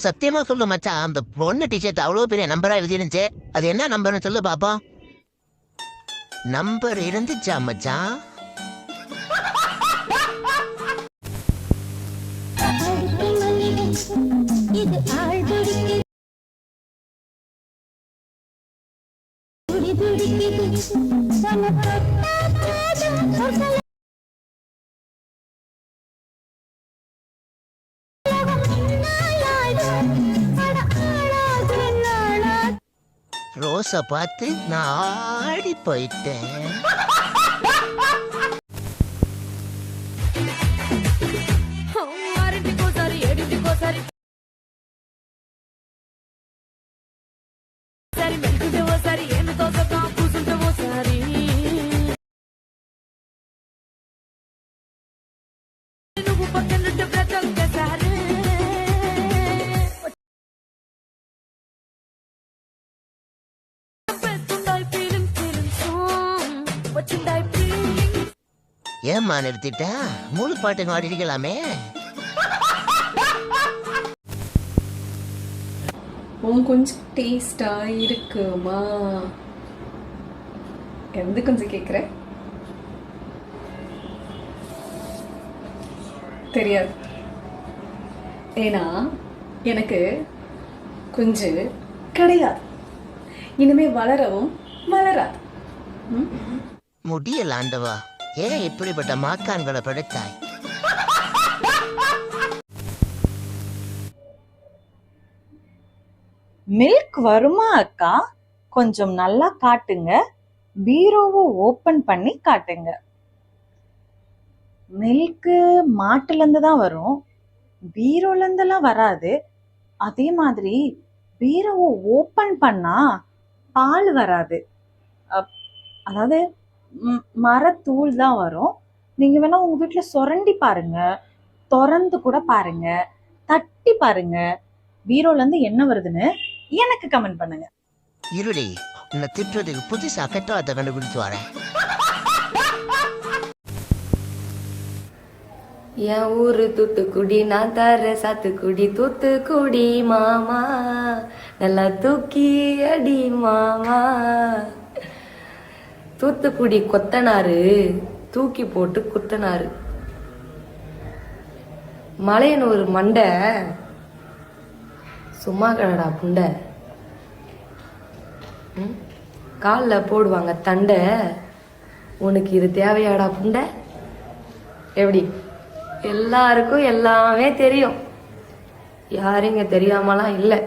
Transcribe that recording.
சத்தியமா சொல்லு மச்சான், அந்த பொண்ணு டிஷர்ட் அவ்வளவு பெரிய நம்பரா எழுதிருந்துச்சு. அது என்ன நம்பர்னு சொல்லு பாப்பா. நம்பர் இருந்துச்சா மச்சான்? ரோஸை பார்த்து நான் ஆடி போயிட்டேன். ஏம்மா நிறுத்திட்டா? முழு பாட்டு பாடிக்கலாமே. கொஞ்சம் டேஸ்டா இருக்குமா? எந்த கொஞ்சம் கேட்குற? தெரியாது. ஏன்னா எனக்கு கொஞ்சம் கிடையாது. இனிமே வளரவும் வளராது. முடியல ஆண்டவா, ஏன் இப்படிப்பட்ட மாக்கான்களை படைத்தாய்? மில்க் வருமா அக்கா? கொஞ்சம் நல்லா காட்டுங்க. பீரோவை ஓபன் பண்ணி காட்டுங்க. மில்க்கு மாட்டுல இருந்து தான் வரும், பீரோல இருந்தெல்லாம் வராது. அதே மாதிரி பீரோவை ஓபன் பண்ணா பால் வராது. அதாவது மரத்தூள் தான் வரும். நீங்க வேணா உங்க வீட்டுல சுரண்டி பாருங்க, திறந்து கூட பாருங்க, தட்டி பாருங்க. பீரோல இருந்து என்ன வருதுன்னு எனக்கு கமெண்ட் பண்ணுங்க. இருடி, உன்னை திட்டுறதுக்கு புதுசா கட்டாத கண்டுபிடிச்சு வரேன். என் ஊரு தூத்துக்குடி, நான் தர சாத்துக்குடி. தூத்துக்குடி மாமா நல்லா தூக்கி அடி மாமா. தூத்துக்குடி கொத்தனாரு தூக்கி போட்டு குத்தனாரு. மலையனூர் மண்டை சும்மா கடடா புண்டை. காலில் போடுவாங்க தண்டை. உனக்கு இது தேவையாடா புண்டை? எப்படி? எல்லாருக்கும் எல்லாமே தெரியும். யாரும் இங்க தெரியாமலாம் இல்லை.